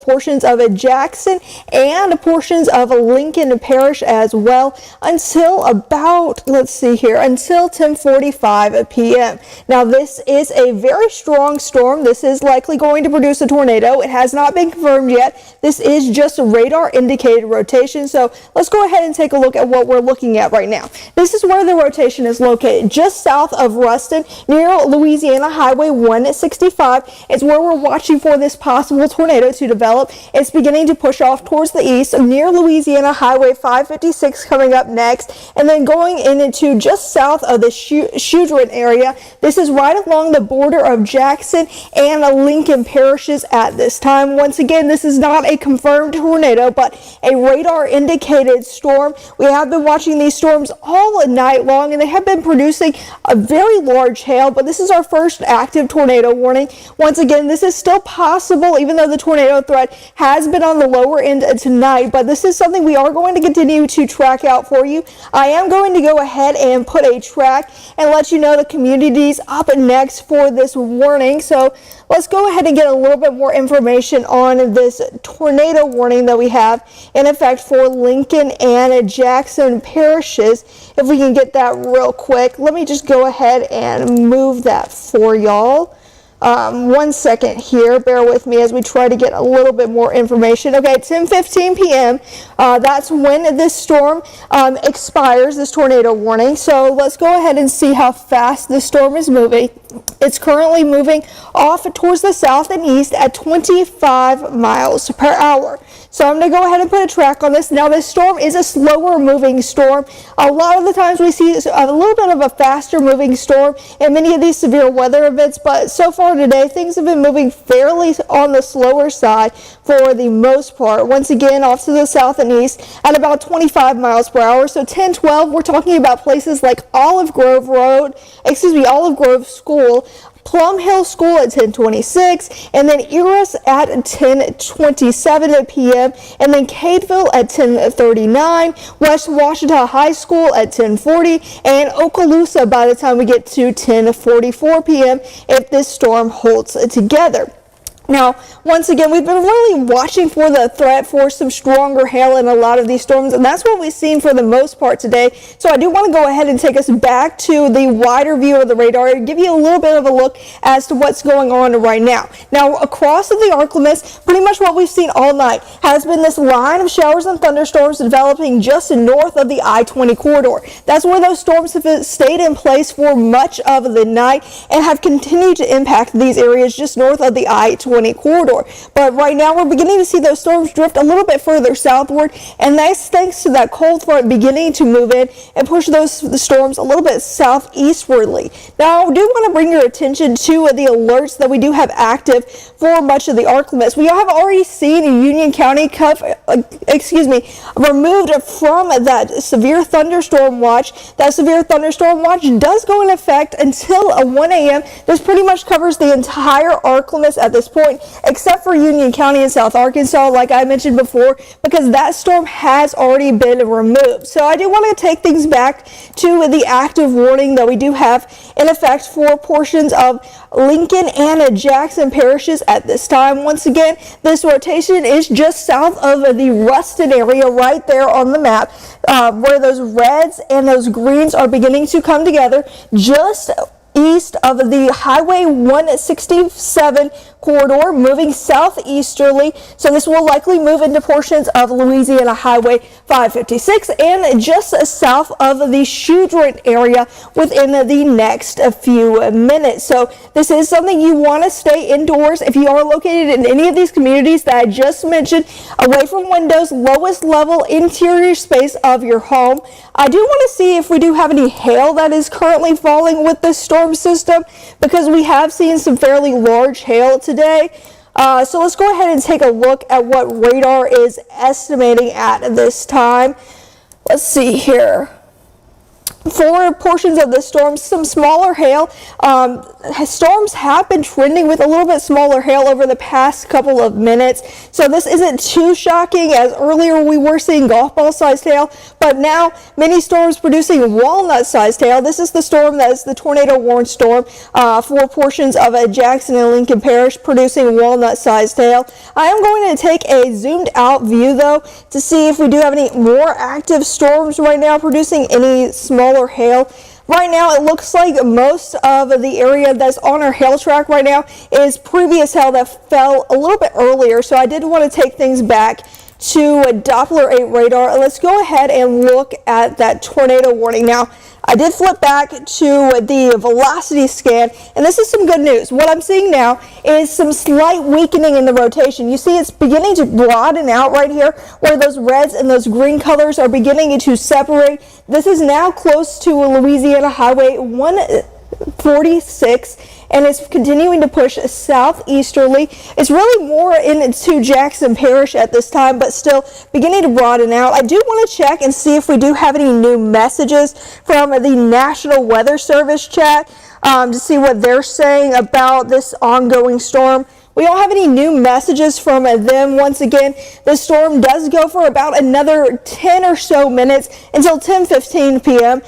portions of Jackson and portions of Lincoln Parish as well until about, let's see here, until 10:45 p.m. Now this is a very strong storm. This is likely going to produce a tornado. It has not been confirmed yet. This is just a radar indicated rotation. So let's go ahead and take a look at what we're looking at right now. This is where the rotation is located, just south of Ruston near Louisiana Highway 165. It's where we're watching for this possible tornado to develop. It's beginning to push off towards the east near Louisiana Highway 556 coming up next, and then going into just south of the Shudron area. This is right along the border of Jackson and Lincoln parishes at this time. Once again, this is not a confirmed tornado, but a radar indicated storm. We have been watching these storms all night long, and they have been producing a very large hail, but this is our first active tornado warning. Once again, this is still possible, even though the tornado threat has been on the lower end tonight, but this is something we are going to continue to track out for you. I am going to go ahead and put a track and let you know the communities up next for this warning. So let's go ahead and get a little bit more information on this tornado warning that we have in effect for Lincoln and Jackson parishes. If we can get that real quick, let me just go ahead and move that for y'all. 1 second here, bear with me as we try to get a little bit more information. Okay, 10:15 p.m. That's when this storm expires, this tornado warning. So let's go ahead and see how fast this storm is moving. It's currently moving off towards the south and east at 25 miles per hour. So I'm going to go ahead and put a track on this. Now this storm is a slower moving storm. A lot of the times we see a little bit of a faster moving storm in many of these severe weather events, but so far today things have been moving fairly on the slower side for the most part. Once again, off to the south and east at about 25 miles per hour. So 10-12, we're talking about places like Olive Grove School, Plum Hill School at 10:26, and then Eros at 10:27 p.m., and then Cadeville at 10:39, West Washita High School at 10:40, and Okaloosa by the time we get to 10:44 p.m. if this storm holds together. Now, once again, we've been really watching for the threat for some stronger hail in a lot of these storms, and that's what we've seen for the most part today. So I do want to go ahead and take us back to the wider view of the radar and give you a little bit of a look as to what's going on right now. Now, across the Arklamas, pretty much what we've seen all night has been this line of showers and thunderstorms developing just north of the I-20 corridor. That's where those storms have stayed in place for much of the night and have continued to impact these areas just north of the I-20 corridor. But right now we're beginning to see those storms drift a little bit further southward, and that's thanks to that cold front beginning to move in and push the storms a little bit southeastwardly. Now I do want to bring your attention to the alerts that we do have active for much of the Arklamas. We have already seen Union County removed from that severe thunderstorm watch. That severe thunderstorm watch does go in effect until 1 a.m. This pretty much covers the entire Arklamas at this point, except for Union County in South Arkansas, like I mentioned before, because that storm has already been removed. So I do want to take things back to the active warning that we do have in effect for portions of Lincoln and Jackson parishes at this time. Once again, this rotation is just south of the Ruston area right there on the map, where those reds and those greens are beginning to come together just east of the Highway 167 corridor, moving southeasterly. So this will likely move into portions of Louisiana Highway 556 and just south of the Shudron area within the next few minutes. So this is something you want to stay indoors if you are located in any of these communities that I just mentioned, away from windows, lowest level interior space of your home. I do want to see if we do have any hail that is currently falling with the storm system, because we have seen some fairly large hail today. So let's go ahead and take a look at what radar is estimating at this time. Let's see here. for portions of the storm, some smaller hail. Storms have been trending with a little bit smaller hail over the past couple of minutes, so this isn't too shocking, as earlier we were seeing golf ball sized hail, but now many storms producing walnut sized hail. This is the storm that is the tornado warned storm for portions of Jackson and Lincoln Parish, producing walnut sized hail. I am going to take a zoomed out view though to see if we do have any more active storms right now producing any smaller hail. Right now, it looks like most of the area that's on our hail track right now is previous hail that fell a little bit earlier. So I did want to take things back to a Doppler 8 radar. Let's go ahead and look at that tornado warning. Now, I did flip back to the velocity scan, and this is some good news. What I'm seeing now is some slight weakening in the rotation. You see it's beginning to broaden out right here, where those reds and those green colors are beginning to separate. This is now close to Louisiana Highway 146, and it's continuing to push southeasterly. It's really more into Jackson Parish at this time, but still beginning to broaden out. I do want to check and see if we do have any new messages from the National Weather Service chat to see what they're saying about this ongoing storm. We don't have any new messages from them. Once again, the storm does go for about another 10 or so minutes until 10:15 p.m.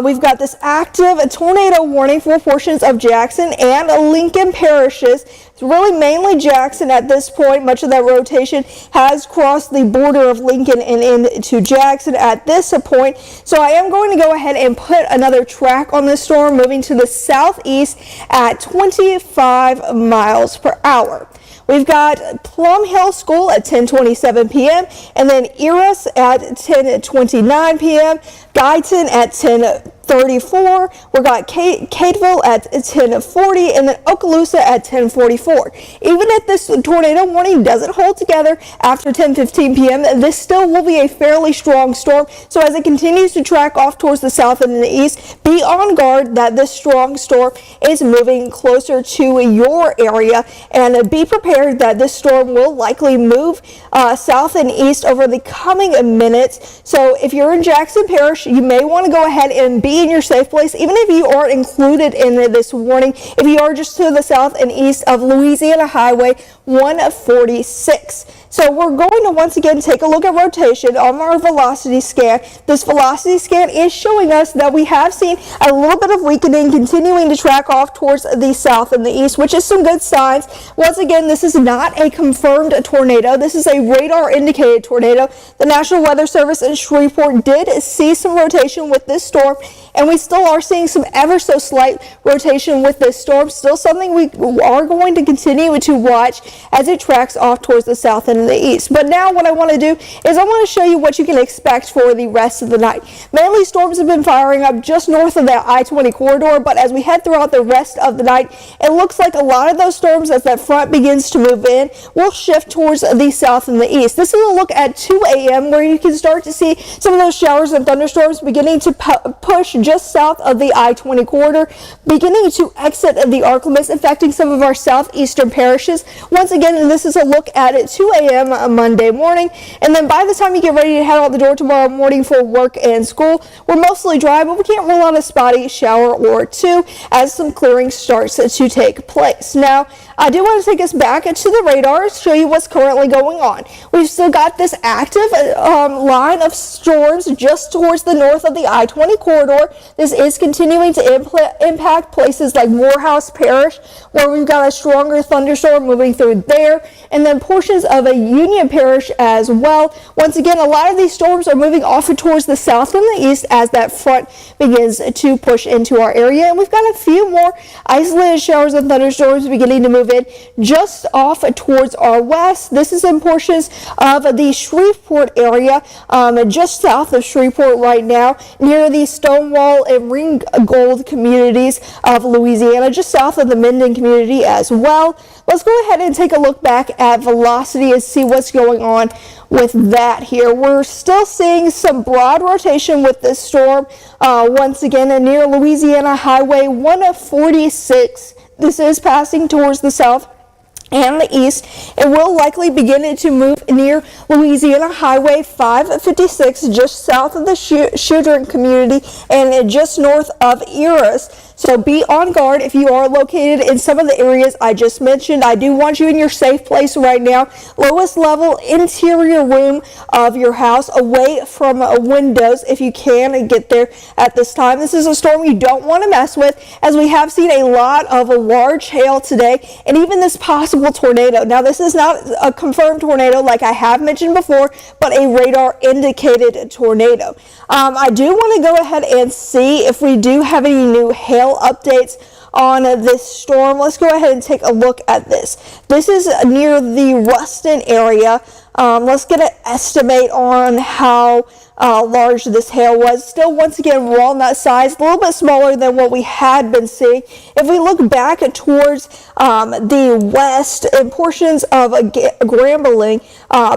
We've got this active tornado warning for portions of Jackson and Lincoln parishes. It's really mainly Jackson at this point. Much of that rotation has crossed the border of Lincoln and into Jackson at this point. So I am going to go ahead and put another track on this storm, moving to the southeast at 25 miles per hour. We've got Plum Hill School at 10:27 p.m. and then Eros at 10:29 p.m. Guyton at 10:34. We've got Cateville at 10:40 and then Okaloosa at 10:44. Even if this tornado warning doesn't hold together after 10:15 p.m., this still will be a fairly strong storm. So as it continues to track off towards the south and the east, be on guard that this strong storm is moving closer to your area, and be prepared that this storm will likely move south and east over the coming minutes. So if you're in Jackson Parish, you may want to go ahead and be in your safe place, even if you aren't included in this warning, if you are just to the south and east of Louisiana Highway 146. So we're going to once again take a look at rotation on our velocity scan. This velocity scan is showing us that we have seen a little bit of weakening, continuing to track off towards the south and the east, which is some good signs. Once again, this is not a confirmed tornado. This is a radar indicated tornado. The National Weather Service in Shreveport did see some rotation with this storm, and we still are seeing some ever so slight rotation with this storm. Still something we are going to continue to watch as it tracks off towards the south and the east. But now what I want to do is I want to show you what you can expect for the rest of the night. Mainly storms have been firing up just north of that I-20 corridor, but as we head throughout the rest of the night, it looks like a lot of those storms, as that front begins to move in, will shift towards the south and the east. This is a look at 2 a.m. where you can start to see some of those showers and thunderstorms beginning to push just south of the I-20 corridor, beginning to exit the ArkLaMiss, affecting some of our southeastern parishes. Once again, this is a look at 2 a.m. Monday morning, and then by the time you get ready to head out the door tomorrow morning for work and school, we're mostly dry, but we can't rule out a spotty shower or two as some clearing starts to take place. Now, I do want to take us back to the radar, show you what's currently going on. We've still got this active line of storms just towards the north of the I-20 corridor. This is continuing to impact places like Morehouse Parish, where we've got a stronger thunderstorm moving through there, and then portions of a Union Parish as well. Once again, a lot of these storms are moving off towards the south and the east as that front begins to push into our area, and we've got a few more isolated showers and thunderstorms beginning to move in just off towards our west. This is in portions of the Shreveport area, just south of Shreveport right now, near the Stonewall and Ringgold communities of Louisiana, just south of the Minden community as well. Let's go ahead and take a look back at velocity and see what's going on with that here. We're still seeing some broad rotation with this storm. Once again, near Louisiana Highway 146. This is passing towards the south and the east. It will likely begin to move near Louisiana Highway 556, just south of the Shudron community and just north of Eros. So be on guard if you are located in some of the areas I just mentioned. I do want you in your safe place right now. Lowest level interior room of your house, away from windows if you can get there at this time. This is a storm you don't want to mess with, as we have seen a lot of large hail today and even this possible tornado. Now, this is not a confirmed tornado like I have mentioned before, but a radar indicated tornado. I do want to go ahead and see if we do have any new hail updates on this storm. Let's go ahead and take a look at this. This is near the Ruston area. Let's get an estimate on how large this hail was. Still, once again, walnut sized, a little bit smaller than what we had been seeing. If we look back towards the west and portions of Grambling,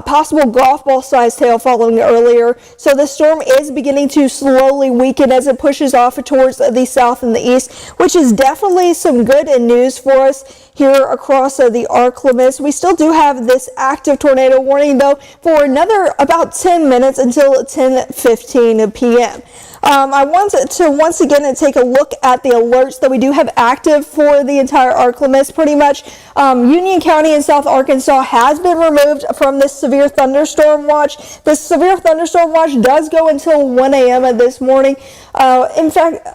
possible golf ball sized hail following earlier. So the storm is beginning to slowly weaken as it pushes off towards the south and the east, which is definitely some good news for us here across the ArkLaMiss. We still do have this active tornado warning though for another about 10 minutes until 10:15 p.m. I want to once again take a look at the alerts that we do have active for the entire ArkLaMiss. Pretty much Union County in South Arkansas has been removed from this severe thunderstorm watch. This severe thunderstorm watch does go until 1 a.m. this morning. In fact,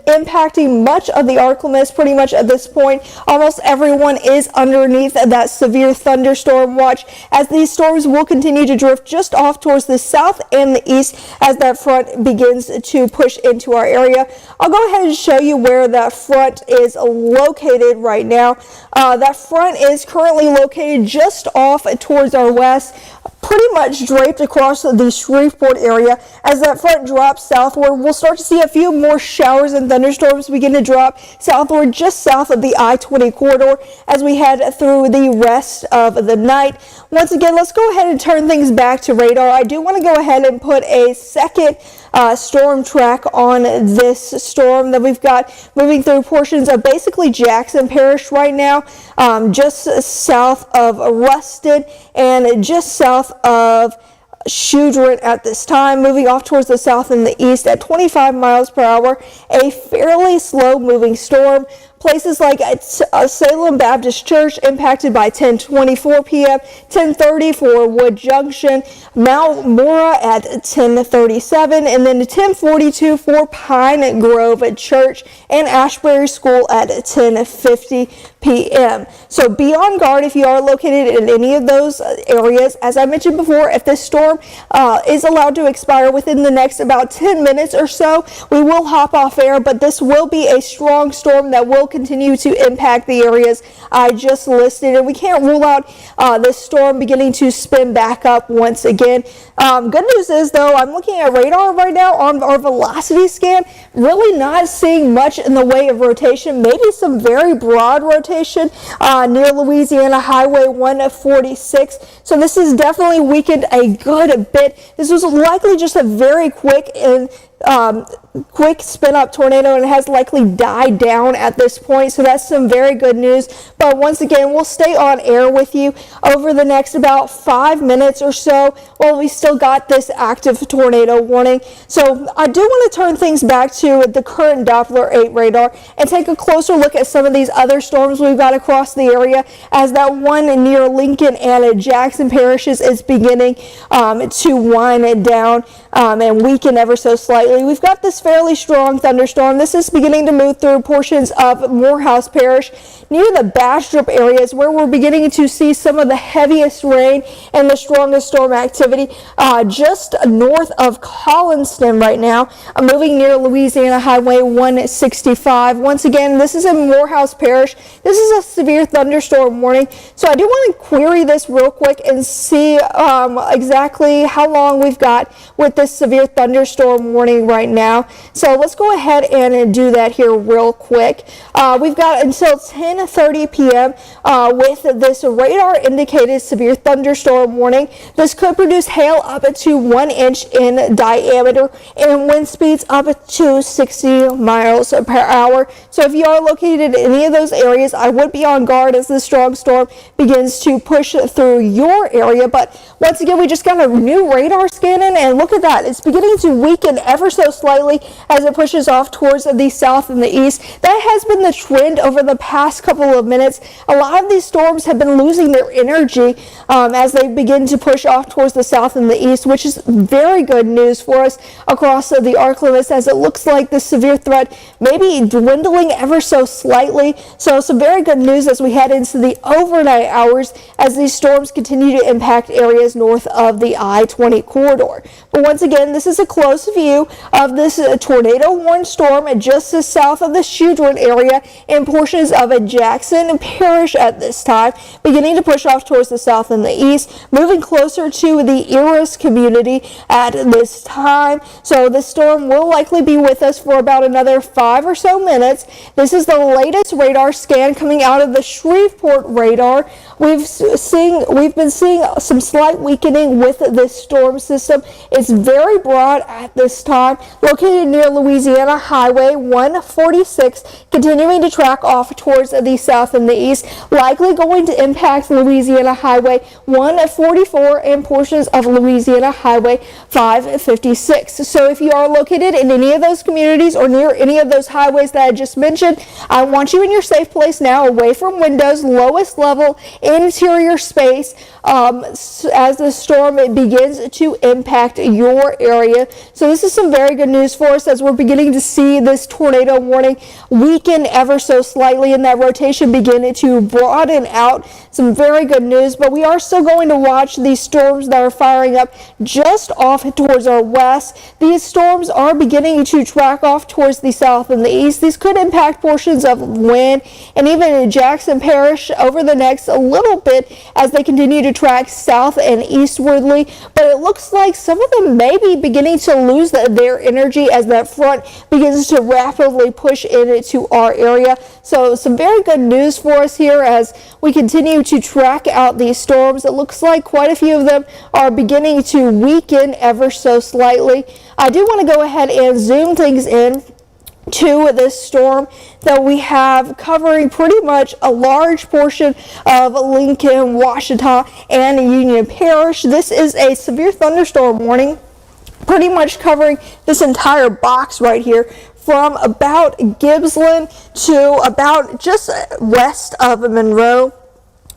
impacting much of the ArkLaMiss pretty much at this point. Almost everyone is underneath that severe thunderstorm watch, as these storms will continue to drift just off towards the south and the east as that front begins to push into our area. I'll go ahead and show you where that front is located right now. That front is currently located just off towards our west, pretty much draped across the Shreveport area. As that front drops southward, we'll start to see a few more showers and thunderstorms begin to drop southward, just south of the I-20 corridor as we head through the rest of the night. Once again, let's go ahead and turn things back to radar. I do want to go ahead and put a second storm track on this storm that we've got moving through portions of basically Jackson Parish right now, just south of Ruston and just south of Shudron at this time, moving off towards the south and the east at 25 miles per hour. A fairly slow moving storm. Places like Salem Baptist Church impacted by 10:24 p.m., 10:30 for Wood Junction, Mount Mora at 10:37, and then 10:42 for Pine Grove Church and Ashbury School at 10:50 p.m. So be on guard if you are located in any of those areas. As I mentioned before, if this storm is allowed to expire within the next about 10 minutes or so, we will hop off air, but this will be a strong storm that will continue to impact the areas I just listed, and we can't rule out this storm beginning to spin back up once again. Good news is though, I'm looking at radar right now on our velocity scan, really not seeing much in the way of rotation, maybe some very broad rotation near Louisiana Highway 146. So this has definitely weakened a good bit. This was likely just a very quick spin up tornado, and it has likely died down at this point, so that's some very good news. But once again, we'll stay on air with you over the next about 5 minutes or so while we still got this active tornado warning. So I do want to turn things back to the current Doppler 8 radar and take a closer look at some of these other storms we've got across the area, as that one near Lincoln and Jackson parishes is beginning to wind down and weaken ever so slightly. We've got this fairly strong thunderstorm. This is beginning to move through portions of Morehouse Parish near the Bastrop areas, where we're beginning to see some of the heaviest rain and the strongest storm activity just north of Collinston right now, moving near Louisiana Highway 165. Once again, this is in Morehouse Parish. This is a severe thunderstorm warning, so I do want to query this real quick and see exactly how long we've got with this severe thunderstorm warning warning right now. So let's go ahead and do that here real quick. We've got until 10:30 p.m. With this radar indicated severe thunderstorm warning. This could produce hail up to 1 inch in diameter and wind speeds up to 60 miles per hour. So if you are located in any of those areas, I would be on guard as this strong storm begins to push through your area. But once again, we just got a new radar scanning, and look at that. It's beginning to weaken ever so slightly as it pushes off towards the south and the east. That has been the trend over the past couple of minutes. A lot of these storms have been losing their energy as they begin to push off towards the south and the east, which is very good news for us across the arc limits, as it looks like the severe threat may be dwindling ever so slightly. So some very good news as we head into the overnight hours as these storms continue to impact areas north of the I-20 corridor. But once again, this is a close view of this tornado warning storm just south of the Shudron area and portions of Jackson Parish at this time, beginning to push off towards the south and the east, moving closer to the Eros community at this time. So this storm will likely be with us for about another 5 or so minutes. This is the latest radar scan coming out of the Shreveport radar. We've been seeing some slight weakening with this storm system. It's very broad at this time, located near Louisiana Highway 146, continuing to track off towards the south and the east, likely going to impact Louisiana Highway 144 and portions of Louisiana Highway 556. So if you are located in any of those communities or near any of those highways that I just mentioned, I want you in your safe place now, away from windows, lowest level, interior space, as the storm begins to impact your area. So this is some very good news for us as we're beginning to see this tornado warning weaken ever so slightly and that rotation begin to broaden out. Some very good news, but we are still going to watch these storms that are firing up just off towards our west. These storms are beginning to track off towards the south and the east. These could impact portions of Wynne and even Jackson Parish over the next little bit as they continue to track south and eastwardly, but it looks like some of them may be beginning to lose their energy as that front begins to rapidly push into our area. So some very good news for us here as we continue to track out these storms. It looks like quite a few of them are beginning to weaken ever so slightly. I do want to go ahead and zoom things in to this storm that we have covering pretty much a large portion of Lincoln, Washita, and Union Parish. This is a severe thunderstorm warning, pretty much covering this entire box right here, from about Gibbsland to about just west of Monroe.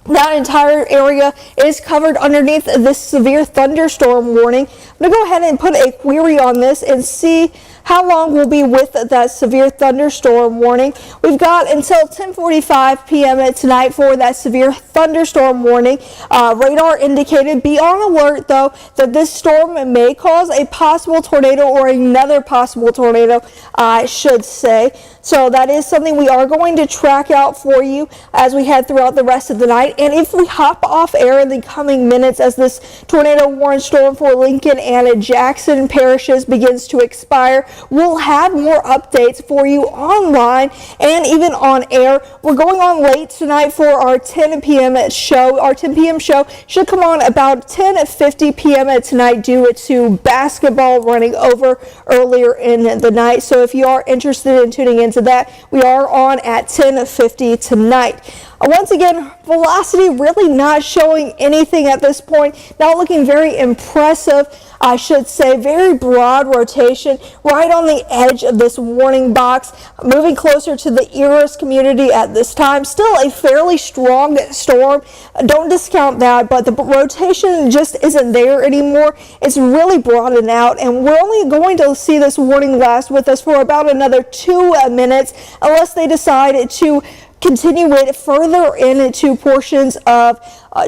That entire area is covered underneath this severe thunderstorm warning. I'm going to go ahead and put a query on this and see how long we'll be with that severe thunderstorm warning. We've got until 10:45 p.m. tonight for that severe thunderstorm warning. Radar indicated, be on alert though, that this storm may cause a possible tornado or another possible tornado, I should say. So that is something we are going to track out for you as we head throughout the rest of the night. And if we hop off air in the coming minutes as this tornado warning storm for Lincoln and Jackson parishes begins to expire, we'll have more updates for you online and even on air. We're going on late tonight for our 10 p.m. show. Our 10 p.m. show should come on about 10:50 p.m. tonight due to basketball running over earlier in the night. So if you are interested in tuning into that, we are on at 10:50 tonight. Once again, velocity really not showing anything at this point. Not looking very impressive, I should say. Very broad rotation right on the edge of this warning box. Moving closer to the Eros community at this time. Still a fairly strong storm. Don't discount that, but the rotation just isn't there anymore. It's really broadened out, and we're only going to see this warning last with us for about another 2 minutes unless they decide to continue it further into portions of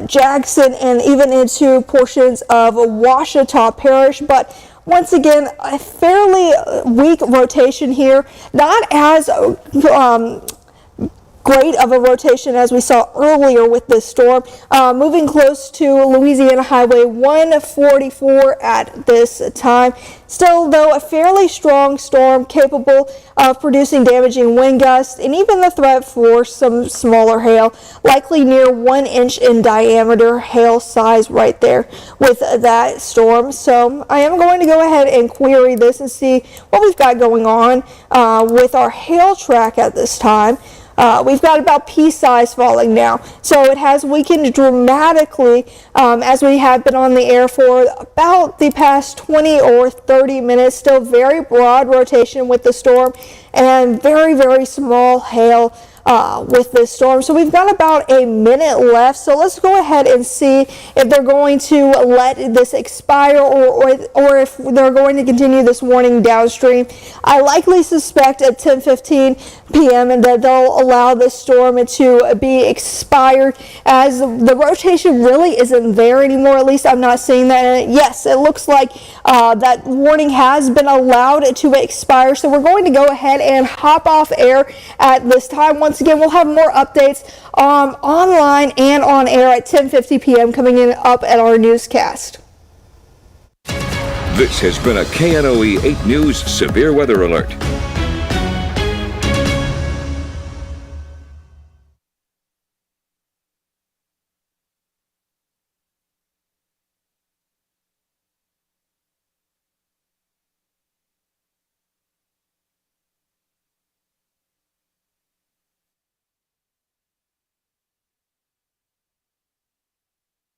Jackson and even into portions of Washita Parish. But once again, a fairly weak rotation here, not as great of a rotation as we saw earlier with this storm. Moving close to Louisiana Highway 144 at this time. Still, though, a fairly strong storm capable of producing damaging wind gusts and even the threat for some smaller hail, likely near 1 inch in diameter hail size right there with that storm. So I am going to go ahead and query this and see what we've got going on with our hail track at this time. We've got about pea size falling now, so it has weakened dramatically as we have been on the air for about the past 20 or 30 minutes. Still very broad rotation with the storm and very, very small hail with this storm. So we've got about a minute left. So let's go ahead and see if they're going to let this expire or if they're going to continue this warning downstream. I likely suspect at 10:15 p.m. and that they'll allow this storm to be expired as the rotation really isn't there anymore. At least I'm not seeing that. And yes, it looks like that warning has been allowed to expire. So we're going to go ahead and hop off air at this time. Once again, we'll have more updates online and on air at 10:50 p.m. coming in up at our newscast. This has been a KNOE 8 News Severe Weather Alert.